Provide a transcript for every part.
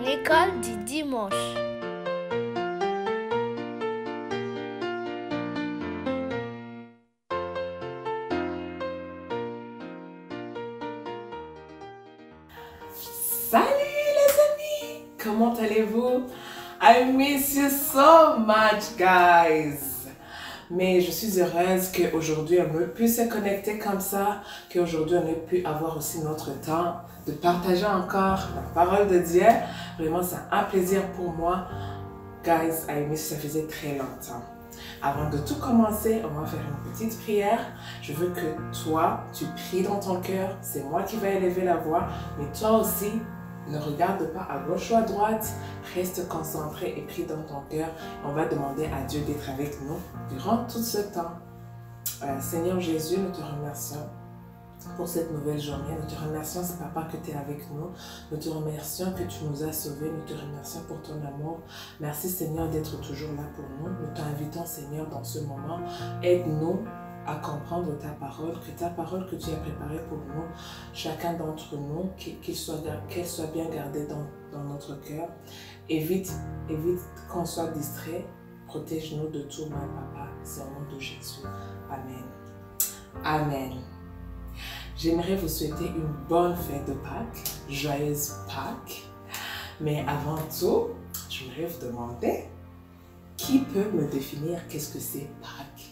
L'école du dimanche. Salut les amis! Comment allez-vous? I miss you so much, guys! Mais je suis heureuse qu'aujourd'hui on ait pu se connecter comme ça, qu'aujourd'hui on ait pu avoir aussi notre temps de partager encore la parole de Dieu. Vraiment, c'est un plaisir pour moi. Guys, I miss you, ça faisait très longtemps. Avant de tout commencer, on va faire une petite prière. Je veux que toi, tu pries dans ton cœur. C'est moi qui vais élever la voix, mais toi aussi, ne regarde pas à gauche ou à droite. Reste concentré et prie dans ton cœur. On va demander à Dieu d'être avec nous durant tout ce temps. Seigneur Jésus, nous te remercions pour cette nouvelle journée. Nous te remercions, c'est Papa, que tu es avec nous. Nous te remercions que tu nous as sauvés. Nous te remercions pour ton amour. Merci Seigneur d'être toujours là pour nous. Nous t'invitons Seigneur dans ce moment. Aide-nous à comprendre ta parole, que ta parole que tu as préparée pour nous, chacun d'entre nous, qu'elle soit bien gardée dans notre cœur. Évite qu'on soit distrait. Protège-nous de tout mal, Papa. C'est au nom de Jésus. Amen. Amen. J'aimerais vous souhaiter une bonne fête de Pâques, joyeuse Pâques. Mais avant tout, j'aimerais vous demander, qui peut me définir qu'est-ce que c'est Pâques?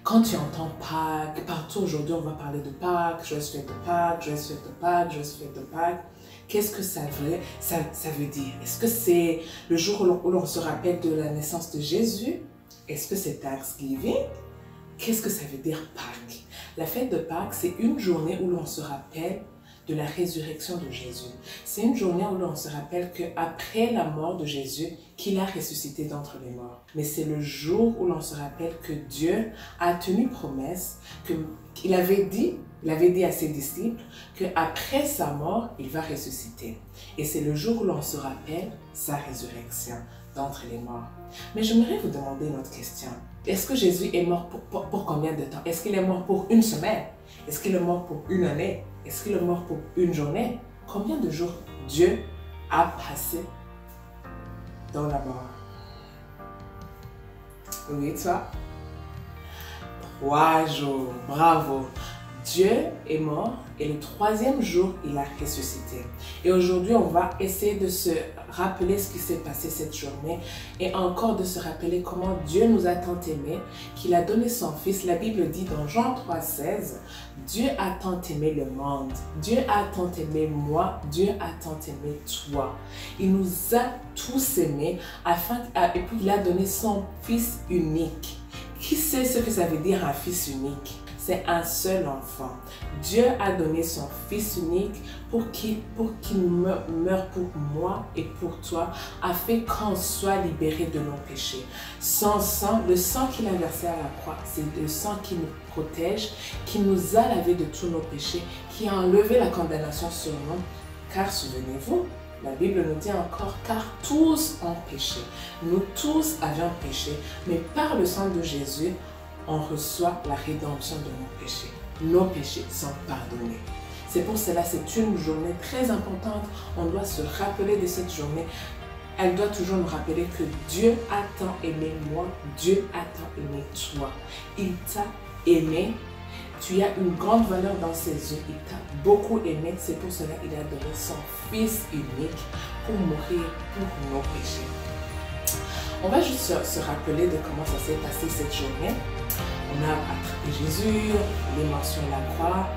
Quand tu entends Pâques, partout aujourd'hui on va parler de Pâques, joyeuse fête de Pâques, joyeuse fête de Pâques, joyeuse fête de Pâques. Qu'est-ce que ça veut dire? Est-ce que c'est le jour où l'on se rappelle de la naissance de Jésus? Est-ce que c'est Thanksgiving? Qu'est-ce que ça veut dire Pâques? La fête de Pâques, c'est une journée où l'on se rappelle de la résurrection de Jésus. C'est une journée où l'on se rappelle qu'après la mort de Jésus, qu'il a ressuscité d'entre les morts. Mais c'est le jour où l'on se rappelle que Dieu a tenu promesse, qu'il avait dit à ses disciples qu'après sa mort, il va ressusciter. Et c'est le jour où l'on se rappelle sa résurrection d'entre les morts. Mais j'aimerais vous demander une autre question. Est-ce que Jésus est mort pour combien de temps? Est-ce qu'il est mort pour une semaine? Est-ce qu'il est mort pour une année? Est-ce qu'il est mort pour une journée? Combien de jours Dieu a passé dans la mort? Oui, toi? 3 jours. Bravo. Dieu est mort et le 3e jour, il a ressuscité. Et aujourd'hui, on va essayer de se rappeler ce qui s'est passé cette journée et encore de se rappeler comment Dieu nous a tant aimés, qu'il a donné son Fils. La Bible dit dans Jean 3,16, Dieu a tant aimé le monde, Dieu a tant aimé moi, Dieu a tant aimé toi. Il nous a tous aimés et puis il a donné son Fils unique. Qui sait ce que ça veut dire un fils unique? C'est un seul enfant. Dieu a donné son Fils unique pour qu'il meure pour moi et pour toi, afin qu'on soit libérés de nos péchés. Son sang, le sang qu'il a versé à la croix, c'est le sang qui nous protège, qui nous a lavé de tous nos péchés, qui a enlevé la condamnation sur nous. Car souvenez-vous, la Bible nous dit encore, car tous ont péché. Nous tous avions péché, mais par le sang de Jésus, on reçoit la rédemption de nos péchés. Nos péchés sont pardonnés. C'est pour cela, c'est une journée très importante. On doit se rappeler de cette journée. Elle doit toujours nous rappeler que Dieu a tant aimé moi, Dieu a tant aimé toi. Il t'a aimé. Tu as une grande valeur dans ses yeux. Il t'a beaucoup aimé. C'est pour cela qu'il a donné son Fils unique pour mourir pour nos péchés. On va juste se rappeler de comment ça s'est passé cette journée. On a attrapé Jésus, il est mort sur la croix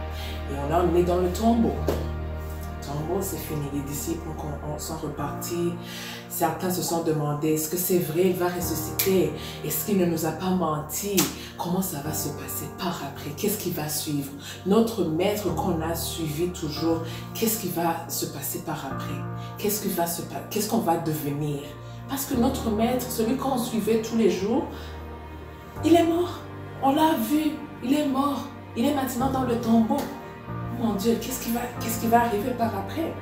et on a emmené dans le tombeau. Le tombeau, c'est fini. Les disciples sont repartis. Certains se sont demandé, est-ce que c'est vrai, il va ressusciter? Est-ce qu'il ne nous a pas menti? Comment ça va se passer par après? Qu'est-ce qui va suivre? Notre maître qu'on a suivi toujours, qu'est-ce qui va se passer par après? Qu'est-ce qu'on va devenir? Parce que notre maître, celui qu'on suivait tous les jours, il est mort. On l'a vu, il est mort. Il est maintenant dans le tombeau. Mon Dieu, qu'est-ce qui va arriver par après?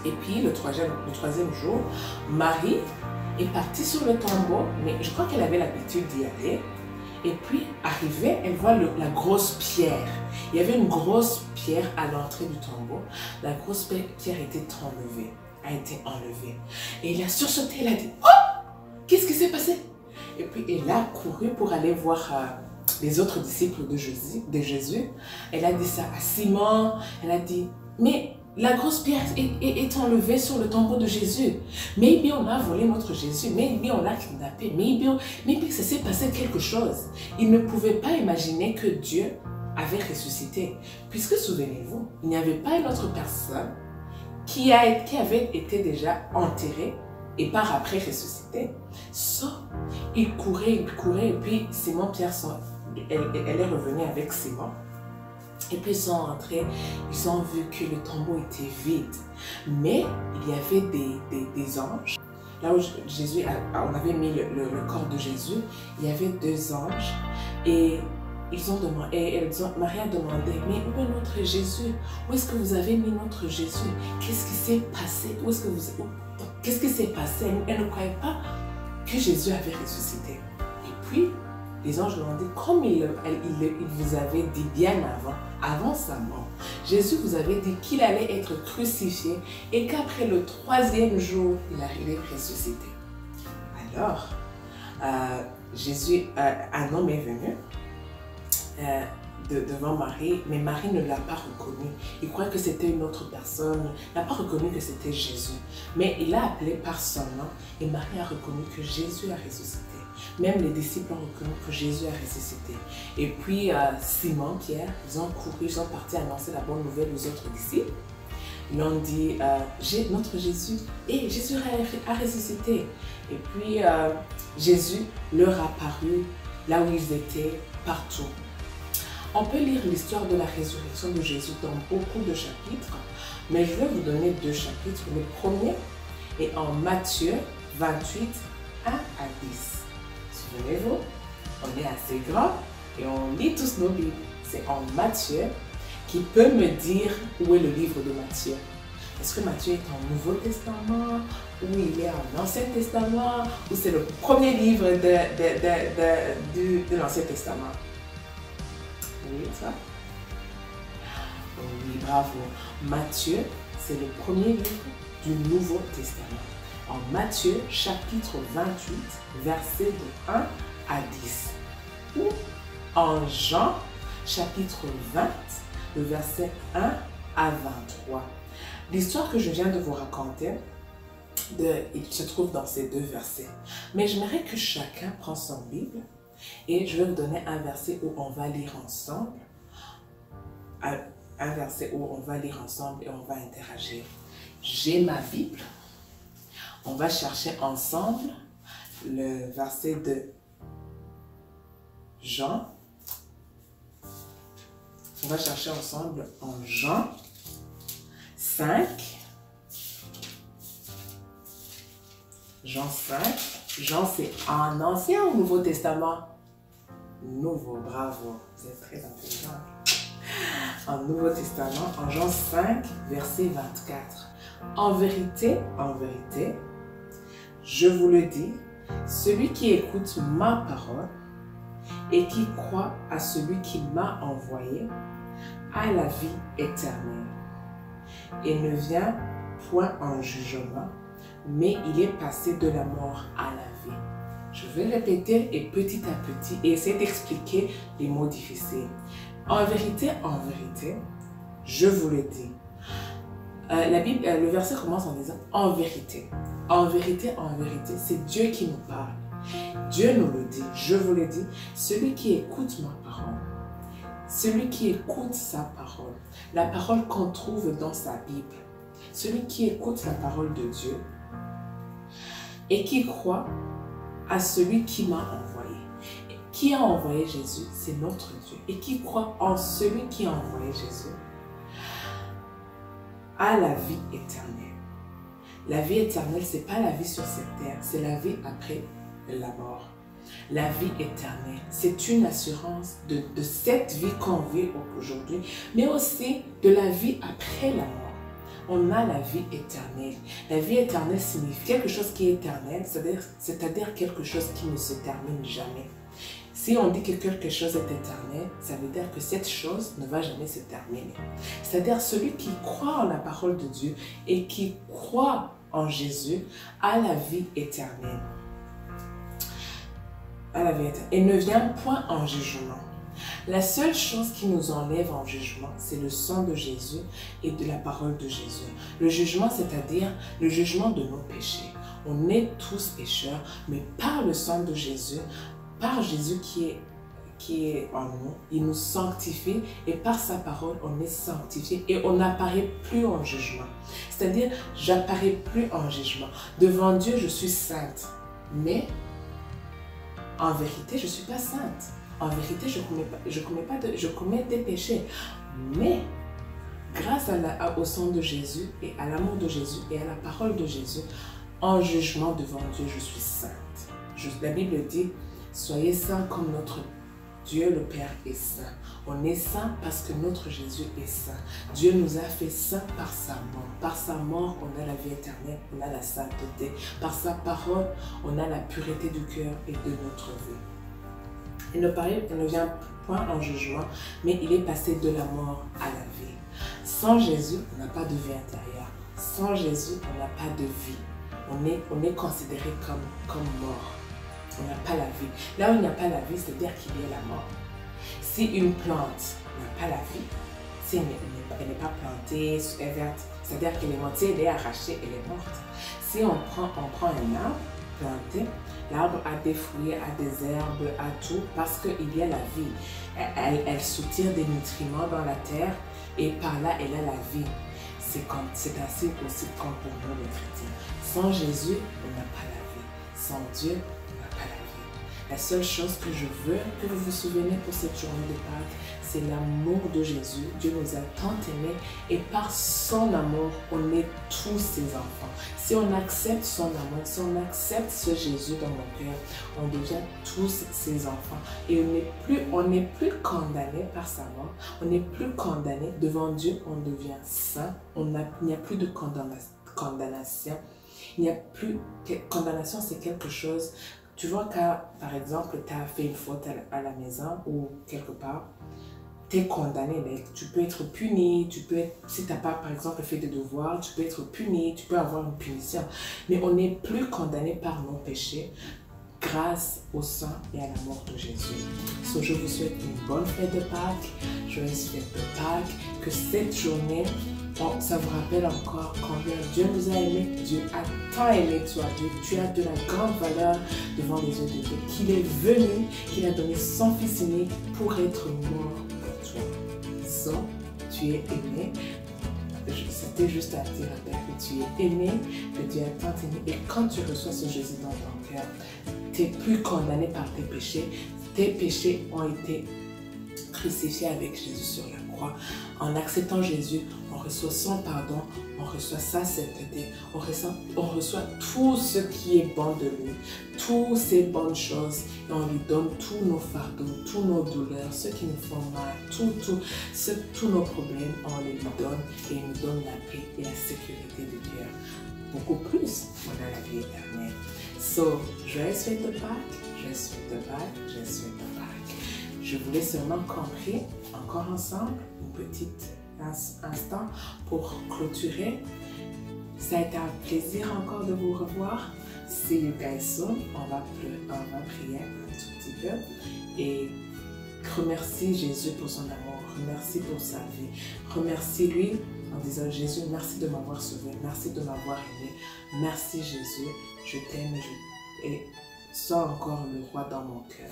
Et puis, le troisième jour, Marie est partie sur le tombeau, mais je crois qu'elle avait l'habitude d'y aller. Et puis, arrivée, elle voit la grosse pierre. Il y avait une grosse pierre à l'entrée du tombeau. La grosse pierre était enlevée. a été enlevé. Et il a sursauté, il a dit, oh, qu'est-ce qui s'est passé? Et puis il a couru pour aller voir les autres disciples de Jésus. Elle a dit ça à Simon, elle a dit, mais la grosse pierre est enlevée sur le tombeau de Jésus. Maybe on a volé notre Jésus, maybe on l'a kidnappé, maybe ça s'est passé quelque chose. Il ne pouvait pas imaginer que Dieu avait ressuscité. Puisque, souvenez-vous, il n'y avait pas une autre personne qui avait été déjà enterrée et par après ressuscité. Il courait, et puis Simon-Pierre, elle est revenue avec Simon. Et puis ils sont entrés, ils ont vu que le tombeau était vide. Mais il y avait des anges. Là où on avait mis le corps de Jésus, il y avait 2 anges. Et Marie a demandé, mais où est notre Jésus? Où est-ce que vous avez mis notre Jésus? Qu'est-ce qui s'est passé? Qu'est-ce qui s'est passé? Elle ne croyait pas que Jésus avait ressuscité. Et puis, les anges lui ont dit, comme il vous avait dit bien avant sa mort, Jésus vous avait dit qu'il allait être crucifié et qu'après le 3e jour, il allait ressusciter. Alors, un homme est venu devant Marie, mais Marie ne l'a pas reconnu. Il croyait que c'était une autre personne, il n'a pas reconnu que c'était Jésus. Mais il l'a appelé par son nom et Marie a reconnu que Jésus a ressuscité. Même les disciples ont reconnu que Jésus a ressuscité. Et puis Simon, Pierre, ils ont couru, ils sont partis annoncer la bonne nouvelle aux autres disciples. Ils ont dit, notre Jésus, Jésus a ressuscité. Et puis Jésus leur a apparu là où ils étaient, partout. On peut lire l'histoire de la résurrection de Jésus dans beaucoup de chapitres, mais je vais vous donner 2 chapitres. Le premier est en Matthieu 28, 1 à 10. Souvenez-vous, on est assez grand et on lit tous nos Bibles. C'est en Matthieu. Qui peut me dire où est le livre de Matthieu? Est-ce que Matthieu est en Nouveau Testament, ou il est en Ancien Testament, ou c'est le premier livre de l'Ancien Testament? Oui, ça? Oui, bravo. Matthieu, c'est le premier livre du Nouveau Testament. En Matthieu, chapitre 28, versets de 1 à 10. Ou en Jean, chapitre 20, le verset 1 à 23. L'histoire que je viens de vous raconter, il se trouve dans ces 2 versets. Mais j'aimerais que chacun prenne son Bible et je vais vous donner un verset où on va lire ensemble. Un verset où on va lire ensemble et on va interagir. J'ai ma Bible. On va chercher ensemble le verset de Jean. On va chercher ensemble en Jean 5. Jean 5. Jean, c'est en Ancien ou Nouveau Testament? Nouveau, bravo. Vous êtes très intelligent. En Nouveau Testament, en Jean 5, verset 24. En vérité, je vous le dis, celui qui écoute ma parole et qui croit à celui qui m'a envoyé a la vie éternelle et ne vient point en jugement, mais il est passé de la mort à la vie. Je vais répéter et petit à petit et essayer d'expliquer les mots difficiles. En vérité, je vous le dis. La Bible, le verset commence en disant en vérité. En vérité, c'est Dieu qui nous parle. Dieu nous le dit, je vous le dis, celui qui écoute ma parole, celui qui écoute sa parole, la parole qu'on trouve dans sa Bible, celui qui écoute la parole de Dieu et qui croit à celui qui m'a envoyé. Qui a envoyé Jésus? C'est notre Dieu. Et qui croit en celui qui a envoyé Jésus a la vie éternelle. La vie éternelle, ce n'est pas la vie sur cette terre, c'est la vie après la mort. La vie éternelle, c'est une assurance de cette vie qu'on vit aujourd'hui, mais aussi de la vie après la mort. On a la vie éternelle. La vie éternelle signifie quelque chose qui est éternel, c'est-à-dire quelque chose qui ne se termine jamais. Si on dit que quelque chose est éternel, ça veut dire que cette chose ne va jamais se terminer. C'est-à-dire celui qui croit en la parole de Dieu et qui croit en Jésus a la vie éternelle. À la vie éternelle. Et ne vient point en jugement. La seule chose qui nous enlève en jugement, c'est le sang de Jésus et de la parole de Jésus. Le jugement, c'est-à-dire le jugement de nos péchés. On est tous pécheurs, mais par le sang de Jésus, par Jésus qui est en nous, il nous sanctifie et par sa parole, on est sanctifié et on n'apparaît plus en jugement. C'est-à-dire, j'apparais plus en jugement. Devant Dieu, je suis sainte, mais en vérité, je ne suis pas sainte. En vérité, je commets des péchés. Mais grâce au sang de Jésus et à l'amour de Jésus et à la parole de Jésus, en jugement devant Dieu, je suis sainte. La Bible dit, soyez saints comme notre Dieu le Père est saint. On est saint parce que notre Jésus est saint. Dieu nous a fait saints par sa mort. Par sa mort, on a la vie éternelle, on a la sainteté. Par sa parole, on a la pureté du cœur et de notre vie. Il ne vient point en jugement, mais il est passé de la mort à la vie. Sans Jésus, on n'a pas de vie intérieure. Sans Jésus, on n'a pas de vie. On est considéré comme mort. On n'a pas la vie. Là où il n'y a pas la vie, c'est-à-dire qu'il y a la mort. Si une plante n'a pas la vie, si elle n'est pas plantée, elle est verte, c'est-à-dire qu'elle est morte, si elle est arrachée, elle est morte. Si on prend un arbre planté, l'arbre a des fruits, a des herbes, a tout, parce qu'il y a la vie. Elle soutire des nutriments dans la terre et par là, elle a la vie. C'est ainsi aussi comme pour nous les chrétiens. Sans Jésus, on n'a pas la vie. Sans Dieu, on n'a pas la vie. La seule chose que je veux que vous vous souveniez pour cette journée de Pâques, c'est l'amour de Jésus. Dieu nous a tant aimés et par son amour, on est tous ses enfants. Si on accepte son amour, si on accepte ce Jésus dans mon cœur, on devient tous ses enfants. Et on n'est plus condamné par sa mort, on n'est plus condamné devant Dieu, on devient saint. Il n'y a plus de condamnation. Il n'y a plus... Condamnation, c'est quelque chose... Tu vois quand, par exemple, tu as fait une faute à la maison ou quelque part, tu es condamné, mais tu peux être puni, si tu n'as pas, par exemple, fait des devoirs, tu peux être puni, tu peux avoir une punition. Mais on n'est plus condamné par nos péchés grâce au sang et à la mort de Jésus. So, je vous souhaite une bonne fête de Pâques, joyeuse fête de Pâques, que cette journée, ça vous rappelle encore combien Dieu nous a aimés. Dieu a tant aimé toi. Tu as de la grande valeur devant les yeux de Dieu. Qu'il est venu, qu'il a donné son Fils unique pour être mort pour toi. So, tu es aimé. C'était juste à te rappeler que tu es aimé, que Dieu a tant aimé. Et quand tu reçois ce Jésus dans ton cœur, tu n'es plus condamné par tes péchés. Tes péchés ont été crucifiés avec Jésus sur la croix. En acceptant Jésus, on reçoit son pardon, on reçoit sa sainteté, on reçoit tout ce qui est bon de lui, toutes ces bonnes choses, et on lui donne tous nos fardeaux, tous nos douleurs, ceux qui nous font mal, tous nos problèmes, on les lui donne et il nous donne la paix et la sécurité du cœur. Beaucoup plus, on a la vie éternelle. So, joyeuse fête de Pâques, joyeuse fête de Pâques, joyeuse fête de Pâques. Je voulais seulement qu'on prie encore ensemble, une petite instant pour clôturer. Ça a été un plaisir encore de vous revoir. See you guys soon. On va prier un tout petit peu et remercie Jésus pour son amour, remercie pour sa vie, remercie-lui en disant Jésus, merci de m'avoir sauvé, merci de m'avoir aimé, merci Jésus, je t'aime et sois encore le roi dans mon cœur.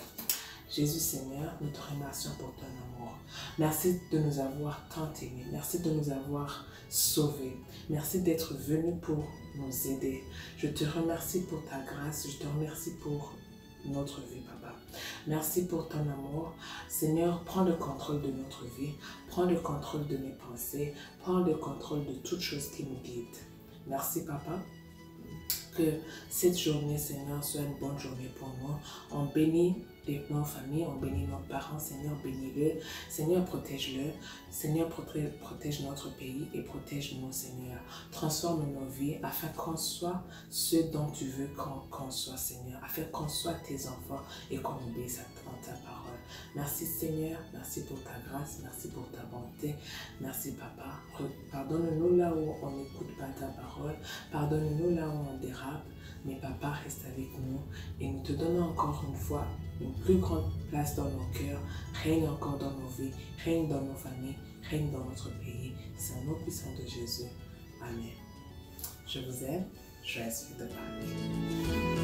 Jésus Seigneur, nous te remercions pour ton amour. Merci de nous avoir tant aimés. Merci de nous avoir sauvés. Merci d'être venu pour nous aider. Je te remercie pour ta grâce. Je te remercie pour notre vie, Papa. Merci pour ton amour. Seigneur, prends le contrôle de notre vie. Prends le contrôle de mes pensées. Prends le contrôle de toutes choses qui nous guident. Merci, Papa. Que cette journée, Seigneur, soit une bonne journée pour nous. On bénit nos familles, on bénit nos parents. Seigneur, bénis-le. Seigneur, protège-le. Seigneur, protège notre pays et protège-nous, Seigneur. Transforme nos vies afin qu'on soit ce dont tu veux qu'on soit, Seigneur. Afin qu'on soit tes enfants et qu'on obéisse à ta parole. Merci Seigneur, merci pour ta grâce, merci pour ta bonté. Merci Papa. Pardonne-nous là où on n'écoute pas ta parole. Pardonne-nous là où on dérape. Mais Papa, reste avec nous et nous te donnons encore une fois une plus grande place dans nos cœurs. Règne encore dans nos vies, règne dans nos familles, règne dans notre pays. C'est au nom puissant de Jésus. Amen. Je vous aime. Joyeuse fête de Pâques.